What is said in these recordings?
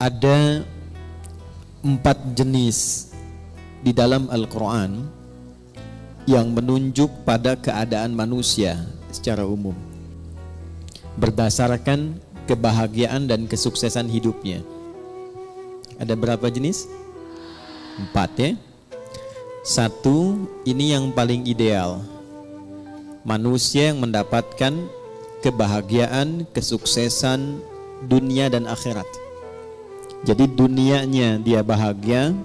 Ada 4 jenis di dalam Al-Quran yang menunjuk pada keadaan manusia secara umum berdasarkan kebahagiaan dan kesuksesan hidupnya. Ada berapa jenis? 4 ya. 1, ini yang paling ideal. Manusia yang mendapatkan kebahagiaan, kesuksesan dunia dan akhirat. Jadi dunianya dia bahagia,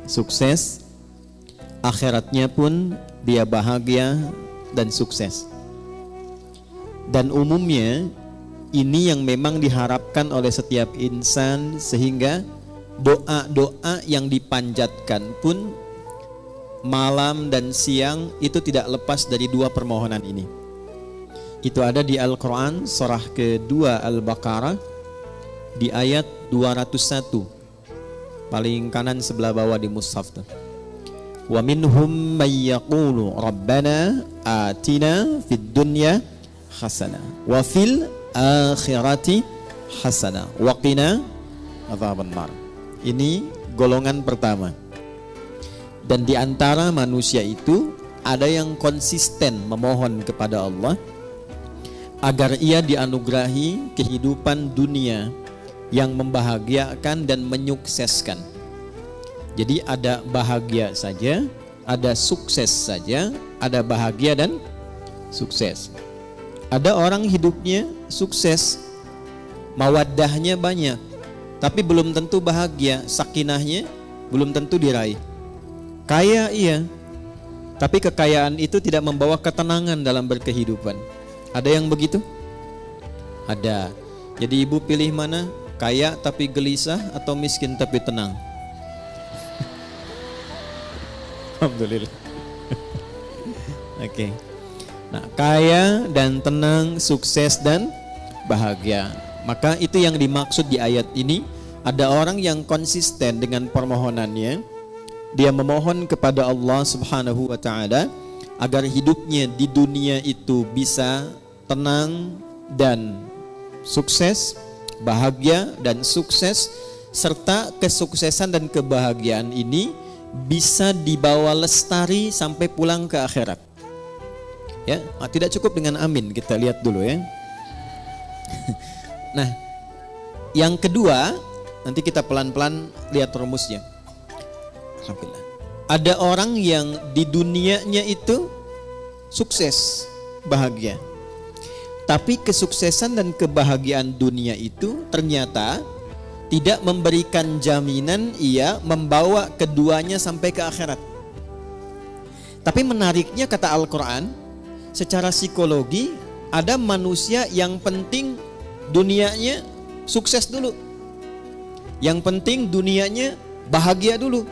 sukses, akhiratnya pun dia bahagia dan sukses. Dan umumnya ini yang memang diharapkan oleh setiap insan, sehingga doa-doa yang dipanjatkan pun malam dan siang itu tidak lepas dari 2 permohonan ini. Itu ada di Al-Quran surah kedua Al-Baqarah di ayat 201, paling kanan sebelah bawah di mushaf tuh. Wa minhum may yaqulu rabbana atina fid dunya hasanah wa fil akhirati hasanah wa qina adzabannar. Ini golongan pertama. Dan di antara manusia itu ada yang konsisten memohon kepada Allah agar ia dianugerahi kehidupan dunia yang membahagiakan dan menyukseskan. Jadi ada bahagia saja, ada sukses saja, ada bahagia dan sukses. Ada orang hidupnya sukses, mawaddahnya banyak, tapi belum tentu bahagia, sakinahnya belum tentu diraih. Kaya iya, tapi kekayaan itu tidak membawa ketenangan dalam berkehidupan. Ada yang begitu? Ada. Jadi ibu pilih mana? Kaya tapi gelisah atau miskin tapi tenang? Alhamdulillah. Oke. Nah, kaya dan tenang, sukses dan bahagia. Maka itu yang dimaksud di ayat ini. Ada orang yang konsisten dengan permohonannya. Dia memohon kepada Allah Subhanahu wa taala agar hidupnya di dunia itu bisa tenang dan sukses, bahagia dan sukses, serta kesuksesan dan kebahagiaan ini bisa dibawa lestari sampai pulang ke akhirat. Ya, tidak cukup dengan amin, kita lihat dulu ya. Nah, yang kedua, nanti kita pelan-pelan lihat rumusnya. Alhamdulillah. Ada orang yang di dunianya itu sukses, bahagia. Tapi kesuksesan dan kebahagiaan dunia itu ternyata tidak memberikan jaminan ia membawa keduanya sampai ke akhirat. Tapi menariknya kata Al-Quran, secara psikologi ada manusia yang penting dunianya sukses dulu. Yang penting dunianya bahagia dulu.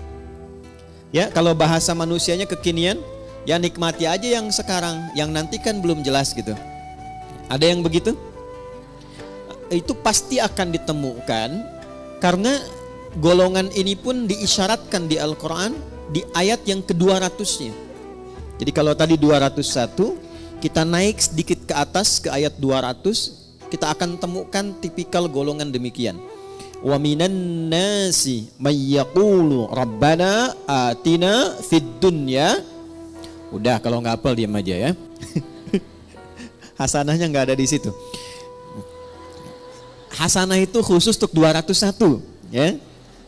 Ya, kalau bahasa manusianya kekinian, ya nikmati aja yang sekarang, yang nanti kan belum jelas gitu. Ada yang begitu? Itu pasti akan ditemukan karena golongan ini pun diisyaratkan di Al-Quran di ayat yang ke-200-nya. Jadi kalau tadi 201, kita naik sedikit ke atas ke ayat 200, kita akan temukan tipikal golongan demikian. Wa minan nasi may yaqulu rabbana atina fid dunya. Udah, kalau nggak hafal diam aja ya. Hasanahnya nggak ada di situ. Hasanah itu khusus untuk 201 ya.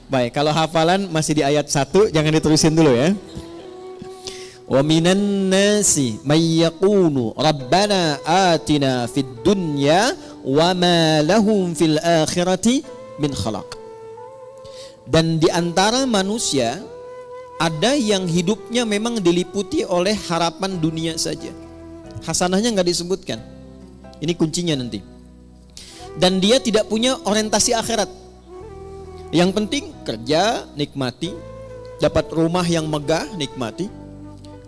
Baik, kalau hafalan masih di ayat 1, jangan diterusin dulu ya. Wa minan nasi may yaqulu rabbana atina fid dunya wa ma lahum fil akhirati min khalaq. Dan di antara manusia ada yang hidupnya memang diliputi oleh harapan dunia saja. Hasanahnya nggak disebutkan. Ini kuncinya nanti. Dan dia tidak punya orientasi akhirat. Yang penting kerja, nikmati. Dapat rumah yang megah, nikmati.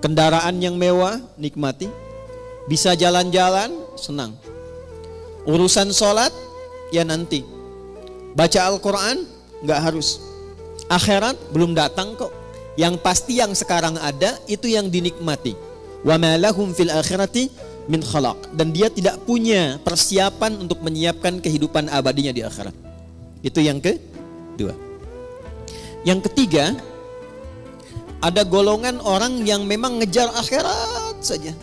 Kendaraan yang mewah, nikmati. Bisa jalan-jalan, senang. Urusan sholat, ya nanti. Baca Al-Quran, nggak harus. Akhirat belum datang kok. Yang pasti yang sekarang ada, itu yang dinikmati. Wa ma lahum fil akhirati min khalaq. Dan dia tidak punya persiapan untuk menyiapkan kehidupan abadinya di akhirat. Itu yang Dua. Yang ketiga, ada golongan orang yang memang ngejar akhirat saja.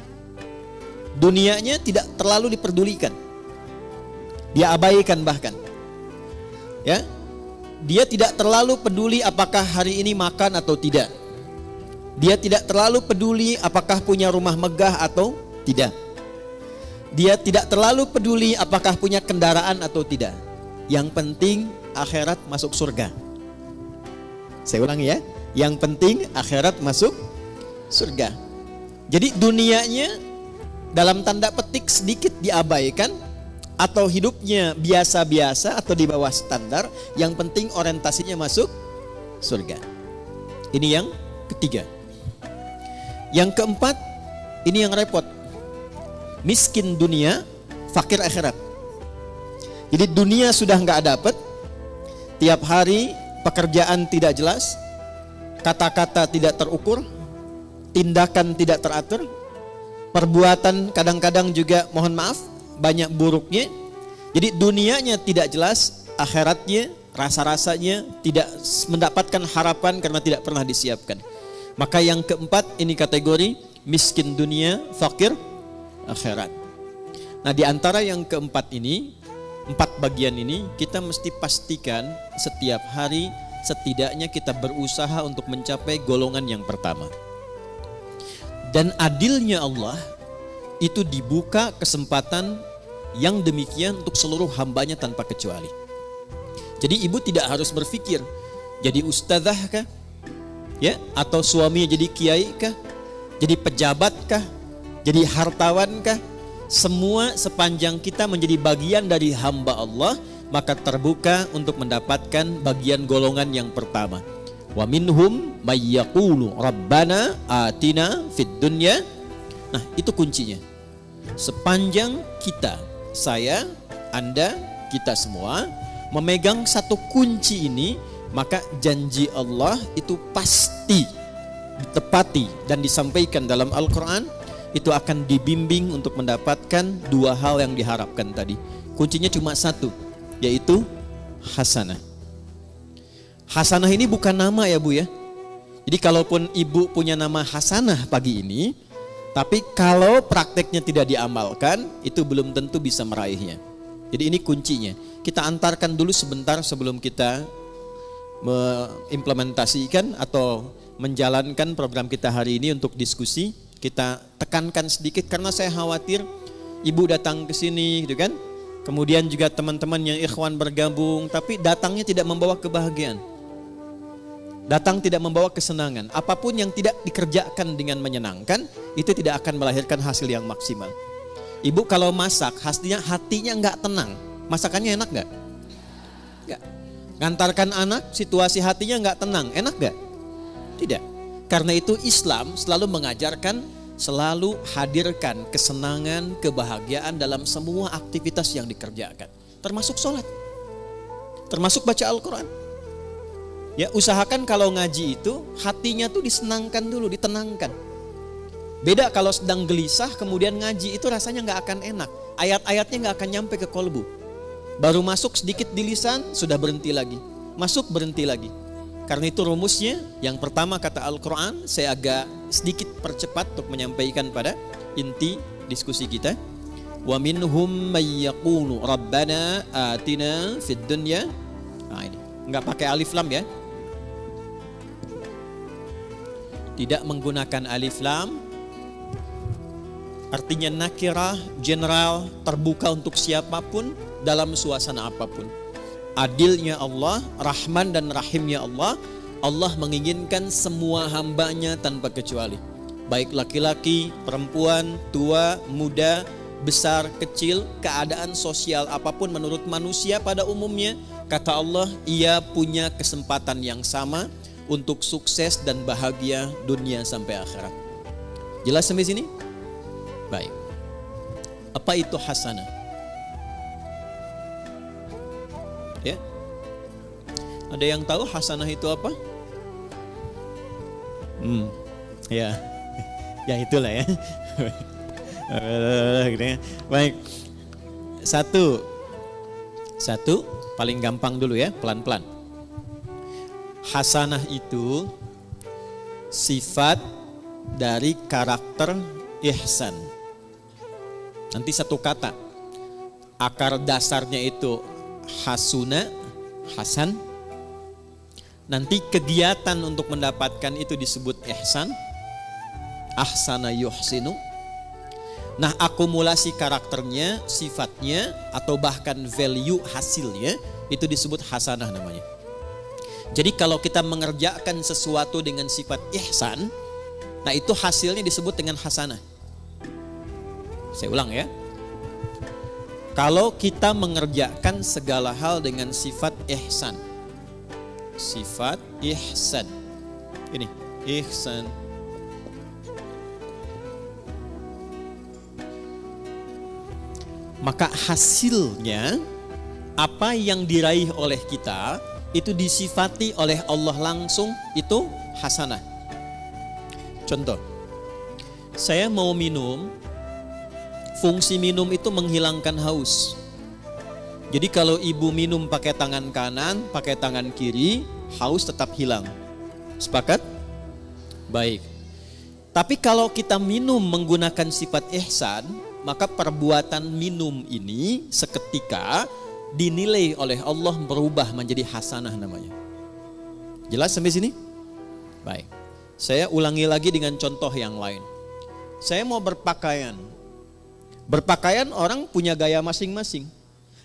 Dunianya tidak terlalu diperdulikan. Dia abaikan bahkan. Ya. Dia tidak terlalu peduli apakah hari ini makan atau tidak. Dia tidak terlalu peduli apakah punya rumah megah atau tidak. Dia tidak terlalu peduli apakah punya kendaraan atau tidak. Yang penting akhirat masuk surga. Saya ulangi ya. Yang penting akhirat masuk surga. Jadi dunianya dalam tanda petik sedikit diabaikan, atau hidupnya biasa-biasa atau di bawah standar, yang penting orientasinya masuk surga. Ini yang ketiga. Yang keempat, ini yang repot. Miskin dunia, fakir akhirat. Jadi dunia sudah nggak dapat, tiap hari pekerjaan tidak jelas, kata-kata tidak terukur, tindakan tidak teratur, perbuatan kadang-kadang juga mohon maaf banyak buruknya. Jadi dunianya tidak jelas, akhiratnya rasa-rasanya tidak mendapatkan harapan karena tidak pernah disiapkan. Maka yang keempat ini kategori miskin dunia, fakir akhirat. Nah, di antara yang keempat ini, 4 bagian ini kita mesti pastikan setiap hari setidaknya kita berusaha untuk mencapai golongan yang pertama. Dan adilnya Allah itu dibuka kesempatan yang demikian untuk seluruh hambanya tanpa kecuali. Jadi ibu tidak harus berpikir jadi ustazah kah? Ya, atau suaminya jadi kiai kah? Jadi pejabat kah? Jadi hartawan kah? Semua sepanjang kita menjadi bagian dari hamba Allah, maka terbuka untuk mendapatkan bagian golongan yang pertama. Wa minhum may yaqulu rabbana atina fid dunya. Nah, itu kuncinya. Sepanjang kita, saya, Anda, kita semua memegang satu kunci ini, maka janji Allah itu pasti ditepati dan disampaikan dalam Al-Quran. Itu akan dibimbing untuk mendapatkan 2 hal yang diharapkan tadi. Kuncinya cuma satu, yaitu hasanah. Hasanah ini bukan nama ya Bu ya. Jadi kalaupun ibu punya nama Hasanah pagi ini, tapi kalau prakteknya tidak diamalkan, itu belum tentu bisa meraihnya. Jadi ini kuncinya. Kita antarkan dulu sebentar sebelum kita mengimplementasikan atau menjalankan program kita hari ini untuk diskusi. Kita tekankan sedikit karena saya khawatir ibu datang ke sini gitu kan. Kemudian juga teman-teman yang ikhwan bergabung, tapi datangnya tidak membawa kebahagiaan. Datang tidak membawa kesenangan. Apapun yang tidak dikerjakan dengan menyenangkan, itu tidak akan melahirkan hasil yang maksimal. Ibu kalau masak, hatinya nggak tenang. Masakannya enak nggak? Nggak. Ngantarkan anak, situasi hatinya nggak tenang. Enak nggak? Tidak. Karena itu Islam selalu mengajarkan, selalu hadirkan kesenangan, kebahagiaan dalam semua aktivitas yang dikerjakan. Termasuk sholat. Termasuk baca Al-Quran. Ya, usahakan kalau ngaji itu hatinya tuh disenangkan dulu, ditenangkan. Beda kalau sedang gelisah kemudian ngaji, itu rasanya nggak akan enak. Ayat-ayatnya nggak akan nyampe ke kolbu. Baru masuk sedikit di lisan sudah berhenti lagi. Masuk berhenti lagi. Karena itu rumusnya yang pertama kata Al-Quran, saya agak sedikit percepat untuk menyampaikan pada inti diskusi kita. Wa minhum may yaqulu rabbana atina fid dunya. Nah ini nggak pakai alif lam ya. Tidak menggunakan alif lam. Artinya nakirah, general, terbuka untuk siapapun dalam suasana apapun. Adilnya Allah, Rahman dan Rahimnya Allah, Allah menginginkan semua hambanya tanpa kecuali. Baik laki-laki, perempuan, tua, muda, besar, kecil, keadaan sosial apapun menurut manusia pada umumnya, kata Allah, ia punya kesempatan yang sama untuk sukses dan bahagia dunia sampai akhirat. Jelas sampai sini? Baik. Apa itu hasanah? Ya. Ada yang tahu hasanah itu apa? Ya. Ya itulah ya. Baik. Satu paling gampang dulu ya, pelan-pelan. Hasanah itu sifat dari karakter ihsan. Nanti satu kata, akar dasarnya itu hasuna, hasan. Nanti kegiatan untuk mendapatkan itu disebut ihsan, ahsana yuhsinu. Nah, akumulasi karakternya, sifatnya, atau bahkan value hasilnya itu disebut hasanah namanya. Jadi kalau kita mengerjakan sesuatu dengan sifat ihsan, nah itu hasilnya disebut dengan hasanah. Saya ulang ya. Kalau kita mengerjakan segala hal dengan sifat ihsan, sifat ihsan, ini ihsan, maka hasilnya apa yang diraih oleh kita itu disifati oleh Allah langsung, itu hasanah. Contoh, saya mau minum, fungsi minum itu menghilangkan haus. Jadi kalau ibu minum pakai tangan kanan, pakai tangan kiri, haus tetap hilang. Sepakat? Baik. Tapi kalau kita minum menggunakan sifat ihsan, maka perbuatan minum ini seketika dinilai oleh Allah berubah menjadi hasanah namanya. Jelas sampai sini? Baik. Saya ulangi lagi dengan contoh yang lain. Saya mau berpakaian. Berpakaian orang punya gaya masing-masing.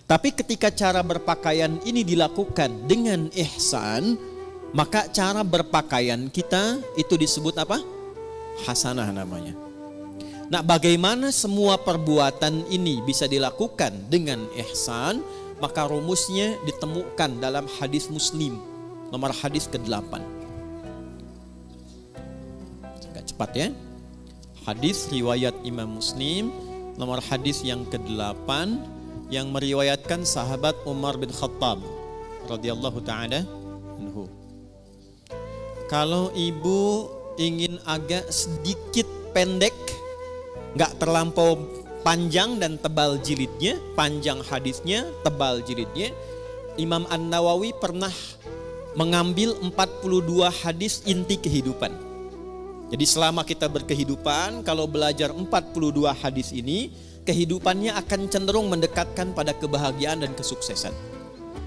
Tapi ketika cara berpakaian ini dilakukan dengan ihsan, maka cara berpakaian kita itu disebut apa? Hasanah namanya. Nah, bagaimana semua perbuatan ini bisa dilakukan dengan ihsan? Maka rumusnya ditemukan dalam hadis Muslim, nomor hadis ke-8. Agak cepat ya. Hadis riwayat Imam Muslim, nomor hadis yang ke-8, yang meriwayatkan sahabat Umar bin Khattab radhiyallahu ta'ala anhu. Kalau ibu ingin agak sedikit pendek, gak terlampau panjang dan tebal jilidnya, panjang hadisnya, tebal jilidnya, Imam An-Nawawi pernah mengambil 42 hadis inti kehidupan. Jadi selama kita berkehidupan, kalau belajar 42 hadis ini, kehidupannya akan cenderung mendekatkan pada kebahagiaan dan kesuksesan.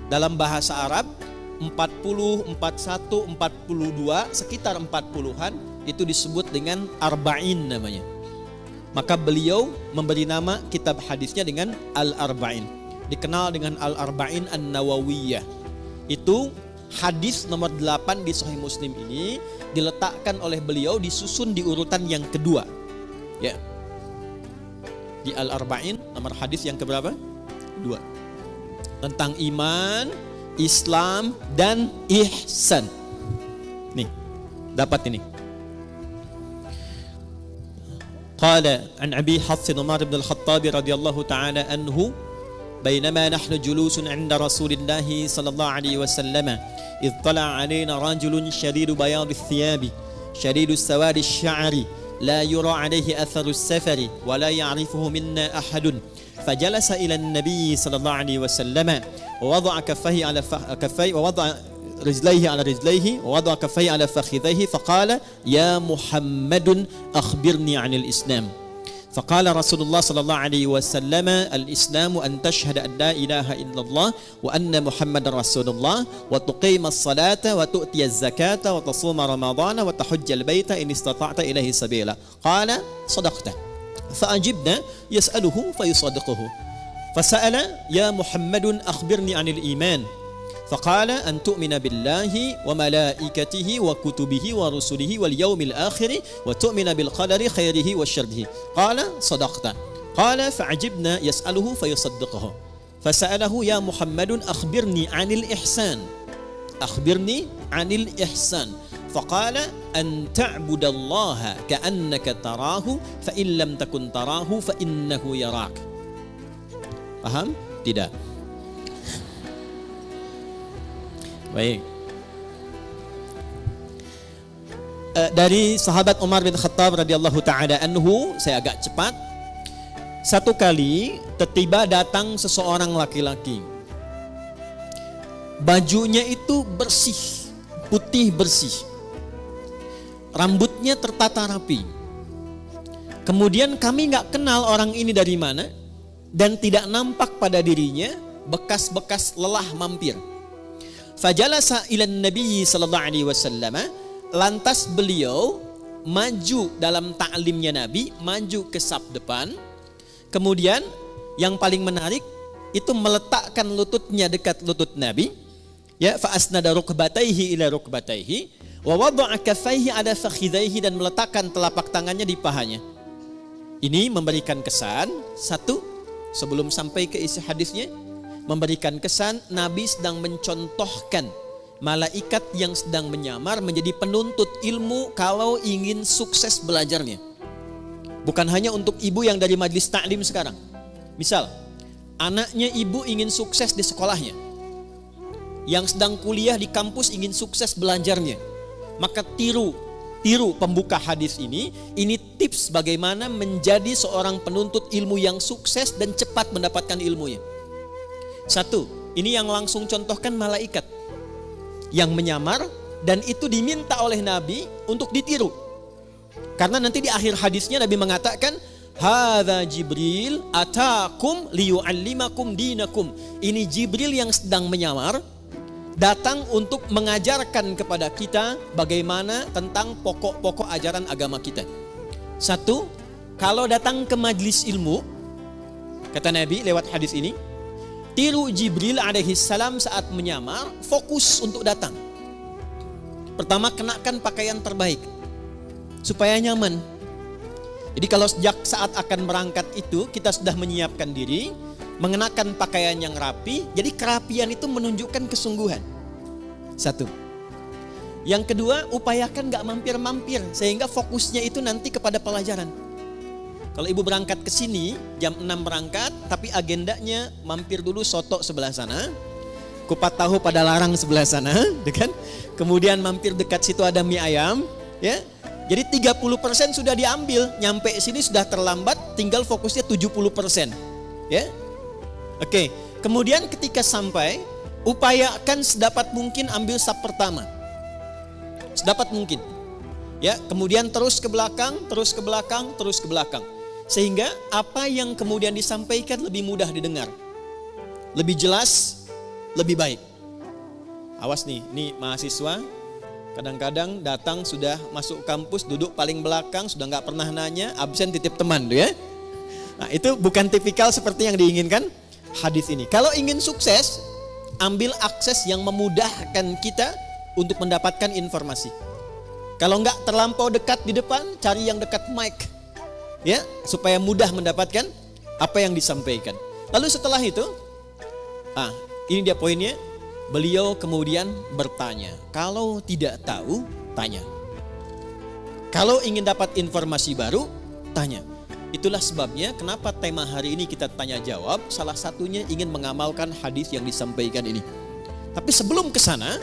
Dalam bahasa Arab, 40, 41, 42, sekitar 40-an itu disebut dengan arba'in namanya. Maka beliau memberi nama kitab hadisnya dengan Al-Arba'in. Dikenal dengan Al-Arba'in An-Nawawiyah. Itu hadis nomor 8 di Sahih Muslim ini diletakkan oleh beliau, disusun di urutan yang kedua. Ya. Di Al-Arba'in nomor hadis yang keberapa? 2. Tentang iman, Islam dan ihsan. Nih, dapat ini. قال عن أبي حفص عمر بن الخطاب رضي الله تعالى عنه بينما نحن جلوس عند رسول الله صلى الله عليه وسلم إذ طلع علينا رجل شديد بياض الثياب شديد سواد الشعر لا يرى عليه أثر السفر ولا يعرفه منا أحد فجلس إلى النبي صلى الله عليه وسلم ووضع كفيه على كفيه ووضع رجليه على رجليه ووضع كفيه على فخذيه فقال يا محمد أخبرني عن الإسلام فقال رسول الله صلى الله عليه وسلم الإسلام أن تشهد أن لا إله إلا الله وأن محمد رسول الله وتقيم الصلاة وتؤتي الزكاة وتصوم رمضان وتحج البيت إن استطعت إليه سبيلا قال صدقت فأجبنا يسأله فيصدقه فسأل يا محمد أخبرني عن الإيمان فقال أن تؤمن بالله وملائكته وكتبه ورسله واليوم الآخر وتؤمن بالقدر خيره وشره قال صدقت قال فعجبنا يسأله فيصدقه فسأله يا محمد أخبرني عن الإحسان أخبرني عن الإحسان فقال أن تعبد الله كأنك تراه فإن لم تكن تراه فإنه يراك. Paham? Tidak? Baik. Dari sahabat Umar bin Khattab radhiyallahu taala anhu, saya agak cepat. Satu kali tiba datang seseorang laki-laki. Bajunya itu bersih, putih bersih, rambutnya tertata rapi. Kemudian kami nggak kenal orang ini dari mana, dan tidak nampak pada dirinya bekas-bekas lelah mampir. Fajalasa ilan Nabi sallallahu alaihi wasallam, lantas beliau maju dalam ta'limnya Nabi, maju ke saf depan. Kemudian yang paling menarik itu meletakkan lututnya dekat lutut Nabi, ya, fa asnada rukbatayhi ila rukbatayhi wa wada'a kaffayhi ala fakhidhayhi, dan meletakkan telapak tangannya di pahanya. Ini memberikan kesan, satu, sebelum sampai ke isi hadisnya, memberikan kesan Nabi sedang mencontohkan malaikat yang sedang menyamar menjadi penuntut ilmu kalau ingin sukses belajarnya. Bukan hanya untuk ibu yang dari majlis taklim sekarang. Misal, anaknya ibu ingin sukses di sekolahnya, yang sedang kuliah di kampus ingin sukses belajarnya, maka tiru pembuka hadis ini tips bagaimana menjadi seorang penuntut ilmu yang sukses dan cepat mendapatkan ilmunya. Satu, ini yang langsung contohkan malaikat yang menyamar, dan itu diminta oleh Nabi untuk ditiru. Karena nanti di akhir hadisnya Nabi mengatakan, hadza Jibril atakum liyu'allimakum dinakum. Ini Jibril yang sedang menyamar, datang untuk mengajarkan kepada kita bagaimana tentang pokok-pokok ajaran agama kita. Satu, kalau datang ke majlis ilmu, kata Nabi lewat hadis ini, tiru Jibril alaihi salam saat menyamar, fokus untuk datang. Pertama, kenakan pakaian terbaik supaya nyaman. Jadi kalau sejak saat akan berangkat itu kita sudah menyiapkan diri, mengenakan pakaian yang rapi, jadi kerapian itu menunjukkan kesungguhan. Satu. Yang kedua, upayakan gak mampir-mampir sehingga fokusnya itu nanti kepada pelajaran. Kalau ibu berangkat ke sini jam 6 berangkat, tapi agendanya mampir dulu soto sebelah sana, kupat tahu pada larang sebelah sana, kan? Kemudian mampir dekat situ ada mie ayam, ya. Jadi 30% sudah diambil, nyampe sini sudah terlambat, tinggal fokusnya 70%, ya. Oke, kemudian ketika sampai, upayakan sedapat mungkin ambil saf pertama. Sedapat mungkin. Ya, kemudian terus ke belakang, terus ke belakang, terus ke belakang. Sehingga apa yang kemudian disampaikan lebih mudah didengar, lebih jelas, lebih baik. Awas nih, ini mahasiswa kadang-kadang datang sudah masuk kampus, duduk paling belakang, sudah nggak pernah nanya, absen titip teman tuh ya. Nah, itu bukan tipikal seperti yang diinginkan hadis ini. Kalau ingin sukses, ambil akses yang memudahkan kita untuk mendapatkan informasi. Kalau nggak terlampau dekat di depan, cari yang dekat mic. Ya, supaya mudah mendapatkan apa yang disampaikan. Lalu setelah itu, ini dia poinnya. Beliau kemudian bertanya. Kalau tidak tahu, tanya. Kalau ingin dapat informasi baru, tanya. Itulah sebabnya kenapa tema hari ini kita tanya jawab. Salah satunya ingin mengamalkan hadis yang disampaikan ini. Tapi sebelum ke sana,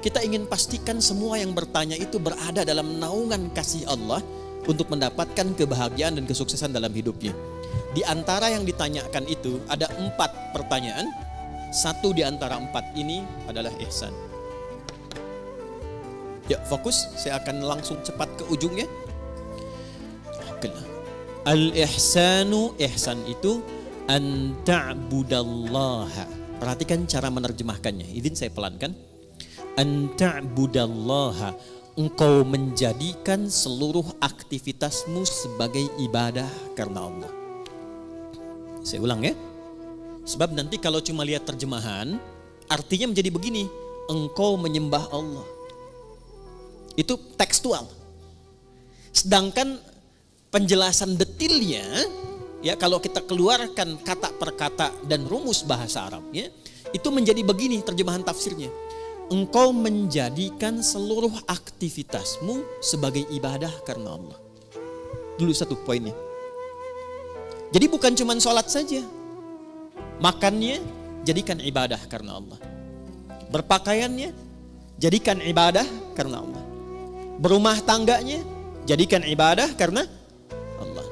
kita ingin pastikan semua yang bertanya itu berada dalam naungan kasih Allah untuk mendapatkan kebahagiaan dan kesuksesan dalam hidupnya. Di antara yang ditanyakan itu ada 4 pertanyaan. Satu di antara 4 ini adalah ihsan. Ya, fokus, saya akan langsung cepat ke ujungnya. Al-ihsanu, ihsan itu an ta'budallaha. Perhatikan cara menerjemahkannya. Izin saya pelankan. An ta'budallaha, engkau menjadikan seluruh aktivitasmu sebagai ibadah karena Allah. Saya ulang ya. Sebab nanti kalau cuma lihat terjemahan, artinya menjadi begini, engkau menyembah Allah. Itu tekstual. Sedangkan penjelasan detailnya, ya kalau kita keluarkan kata per kata dan rumus bahasa Arabnya, itu menjadi begini terjemahan tafsirnya. Engkau menjadikan seluruh aktivitasmu sebagai ibadah karena Allah. Dulu satu poinnya. Jadi bukan cuma sholat saja. Makannya jadikan ibadah karena Allah. Berpakaiannya jadikan ibadah karena Allah. Berumah tangganya jadikan ibadah karena Allah.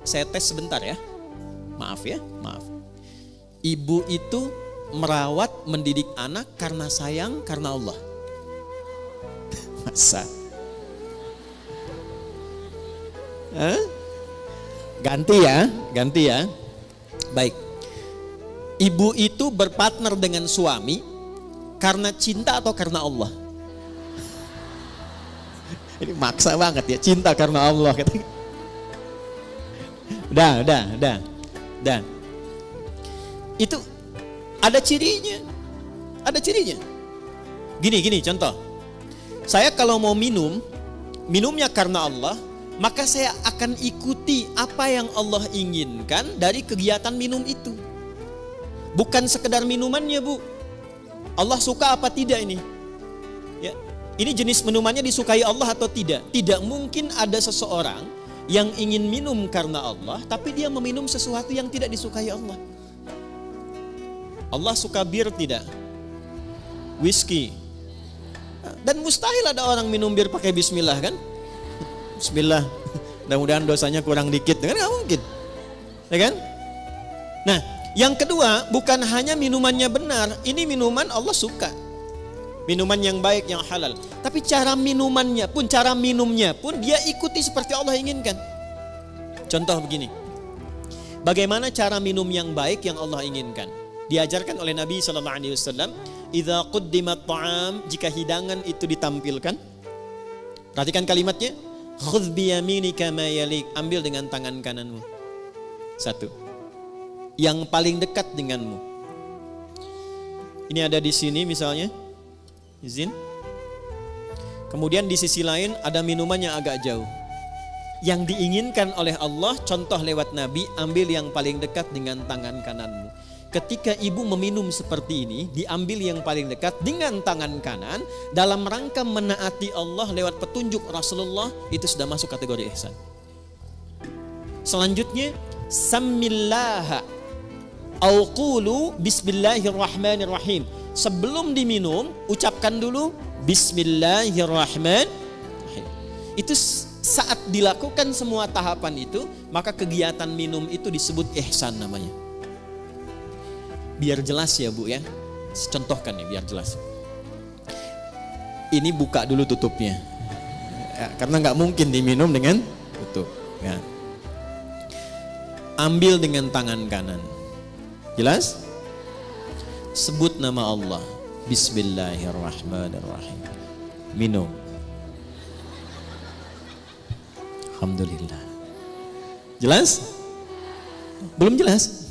Saya tes sebentar ya. Maaf ya, maaf. Ibu itu merawat, mendidik anak karena sayang, karena Allah. Sa. Hah? Ganti ya. Baik. Ibu itu berpartner dengan suami karena cinta atau karena Allah? Ini maksa banget ya, cinta karena Allah. Udah. Itu ada cirinya. Gini contoh. Saya kalau mau minumnya karena Allah, maka saya akan ikuti apa yang Allah inginkan dari kegiatan minum itu. Bukan sekedar minumannya, Bu. Allah suka apa tidak ini? Ya. Ini jenis minumannya disukai Allah atau tidak? Tidak mungkin ada seseorang yang ingin minum karena Allah, tapi dia meminum sesuatu yang tidak disukai Allah. Allah suka bir tidak? Whisky. Dan mustahil ada orang minum bir pakai bismillah kan? Bismillah, mudah-mudahan dosanya kurang dikit, kan nggak mungkin, ya kan? Nah, yang kedua, bukan hanya minumannya benar, ini minuman Allah suka, minuman yang baik, yang halal. Tapi cara minumnya pun dia ikuti seperti Allah inginkan. Contoh begini, bagaimana cara minum yang baik yang Allah inginkan? Diajarkan oleh Nabi SAW, idza quddimat ta'am, jika hidangan itu ditampilkan, perhatikan kalimatnya. Khudh biyaminika ma yalik, ambil dengan tangan kananmu. Satu. Yang paling dekat denganmu. Ini ada di sini misalnya. Izin. Kemudian di sisi lain ada minuman yang agak jauh. Yang diinginkan oleh Allah, contoh lewat Nabi, ambil yang paling dekat dengan tangan kananmu. Ketika ibu meminum seperti ini, diambil yang paling dekat dengan tangan kanan dalam rangka menaati Allah lewat petunjuk Rasulullah, itu sudah masuk kategori ihsan. Selanjutnya, samillaha au qulu bismillahirrahmanirrahim. Sebelum diminum, ucapkan dulu bismillahirrahmanirrahim. Itu saat dilakukan semua tahapan itu, maka kegiatan minum itu disebut ihsan namanya. Biar jelas ya Bu ya, contohkan nih biar jelas. Ini buka dulu tutupnya, ya, karena nggak mungkin diminum dengan tutup. Ya. Ambil dengan tangan kanan, jelas? Sebut nama Allah, Bismillahirrahmanirrahim. Minum. Alhamdulillah. Jelas? Belum jelas?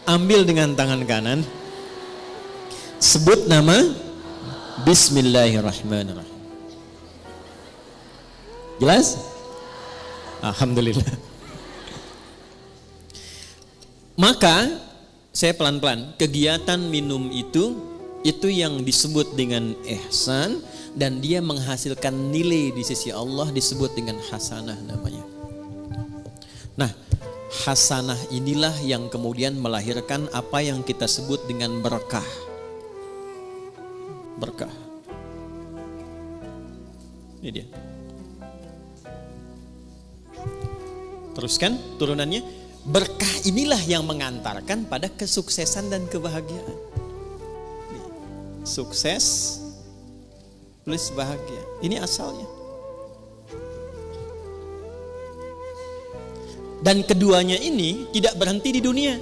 Ambil dengan tangan kanan, sebut nama Bismillahirrahmanirrahim. Jelas? Alhamdulillah. Maka saya pelan-pelan, kegiatan minum itu yang disebut dengan ihsan, dan dia menghasilkan nilai di sisi Allah disebut dengan hasanah namanya. Nah, hasanah inilah yang kemudian melahirkan apa yang kita sebut dengan berkah. Berkah. Ini dia. Teruskan turunannya. Berkah inilah yang mengantarkan pada kesuksesan dan kebahagiaan. Sukses plus bahagia. Ini asalnya. Dan keduanya ini tidak berhenti di dunia.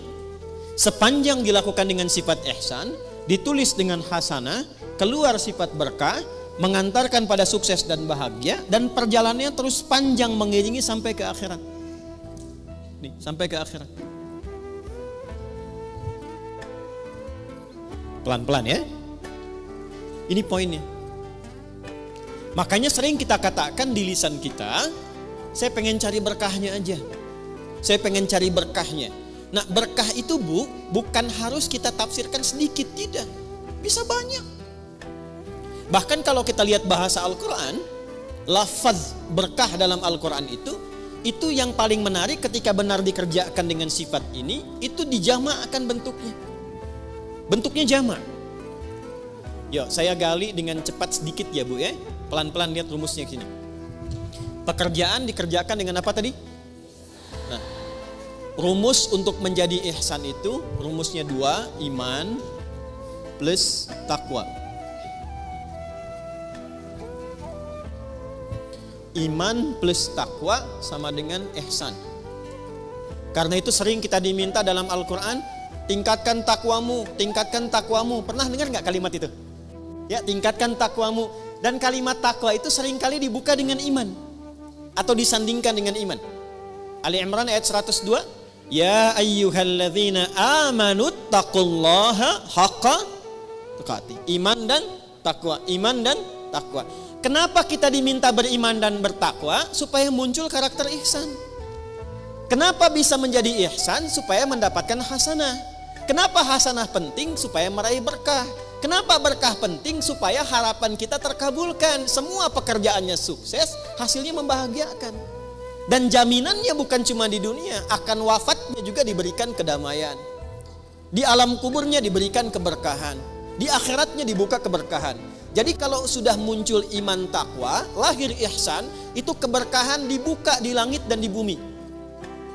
Sepanjang dilakukan dengan sifat ihsan, ditulis dengan hasanah, keluar sifat berkah, mengantarkan pada sukses dan bahagia, dan perjalanannya terus panjang mengiringi sampai ke akhirat. Nih, sampai ke akhirat. Pelan-pelan ya. Ini poinnya. Makanya sering kita katakan di lisan kita, saya pengen cari berkahnya aja. Saya pengen cari berkahnya. Nah, berkah itu Bu, bukan harus kita tafsirkan sedikit, tidak. Bisa banyak. Bahkan kalau kita lihat bahasa Al-Quran, lafaz berkah dalam Al-Quran itu yang paling menarik ketika benar dikerjakan dengan sifat ini, itu dijamakkan bentuknya. Bentuknya jamak. Yuk, saya gali dengan cepat sedikit ya Bu ya. Pelan-pelan lihat rumusnya sini. Pekerjaan dikerjakan dengan apa tadi? Nah, rumus untuk menjadi ihsan itu rumusnya 2, iman plus takwa. Iman plus takwa sama dengan ihsan. Karena itu sering kita diminta dalam Al-Quran, tingkatkan takwamu, tingkatkan takwamu. Pernah dengar nggak kalimat itu? Ya, tingkatkan takwamu. Dan kalimat takwa itu seringkali dibuka dengan iman atau disandingkan dengan iman. Ali Imran ayat 102, ya ayyuhalladzina amanu taqullaha haqqa tuqatih. Iman dan takwa, iman dan takwa. Kenapa kita diminta beriman dan bertakwa? Supaya muncul karakter ihsan. Kenapa bisa menjadi ihsan? Supaya mendapatkan hasanah. Kenapa hasanah penting? Supaya meraih berkah. Kenapa berkah penting? Supaya harapan kita terkabulkan. Semua pekerjaannya sukses, hasilnya membahagiakan. Dan jaminannya bukan cuma di dunia, akan wafatnya juga diberikan kedamaian. Di alam kuburnya diberikan keberkahan. Di akhiratnya dibuka keberkahan. Jadi kalau sudah muncul iman takwa, lahir ihsan, itu keberkahan dibuka di langit dan di bumi.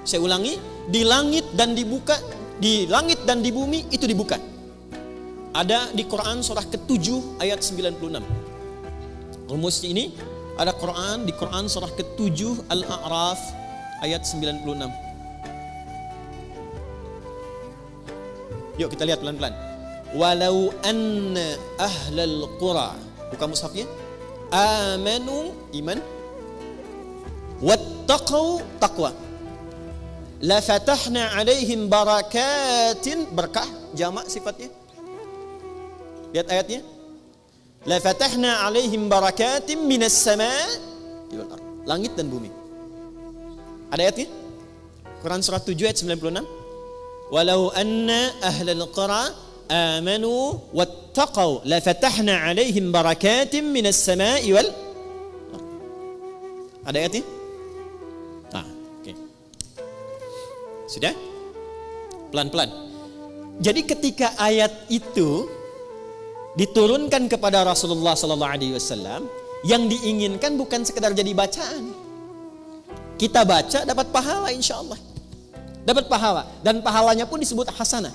Saya ulangi, di langit dan dibuka, di langit dan di bumi itu dibuka. Ada di Quran surah ke-7 ayat 96. Rumus ini ada Quran di Quran surah ke-7 Al-A'raf ayat 96. Yuk kita lihat pelan-pelan. Walau anna ahlal qura, buka mushafnya, amanu iman, wattaqau taqwa, la fatahna alaihim barakatin, berkah jamak sifatnya. Lihat ayatnya, la fatahna alaihim barakatin minas sama' wal ardh, langit dan bumi. Ada ayatnya? Quran surah 7 ayat 96. Walau anna ahlal qura amanu wattaqau la fatahna alaihim barakatin minas sama'i wal ardh. Ada ayatnya? Oke. Sudah? Pelan-pelan. Jadi ketika ayat itu diturunkan kepada Rasulullah sallallahu alaihi wasallam, yang diinginkan bukan sekedar jadi bacaan. Kita baca dapat pahala insyaallah. Dapat pahala dan pahalanya pun disebut hasanah.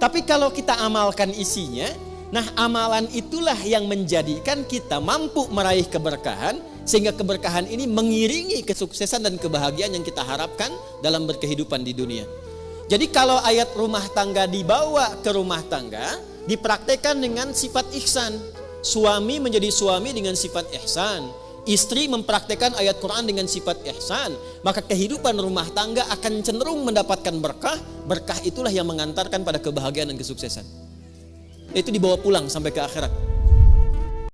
Tapi kalau kita amalkan isinya, nah amalan itulah yang menjadikan kita mampu meraih keberkahan, sehingga keberkahan ini mengiringi kesuksesan dan kebahagiaan yang kita harapkan dalam berkehidupan di dunia. Jadi kalau ayat rumah tangga dibawa ke rumah tangga, dipraktekkan dengan sifat ihsan. Suami menjadi suami dengan sifat ihsan, istri mempraktekkan ayat Quran dengan sifat ihsan, maka kehidupan rumah tangga akan cenderung mendapatkan berkah. Berkah itulah yang mengantarkan pada kebahagiaan dan kesuksesan. Itu dibawa pulang sampai ke akhirat.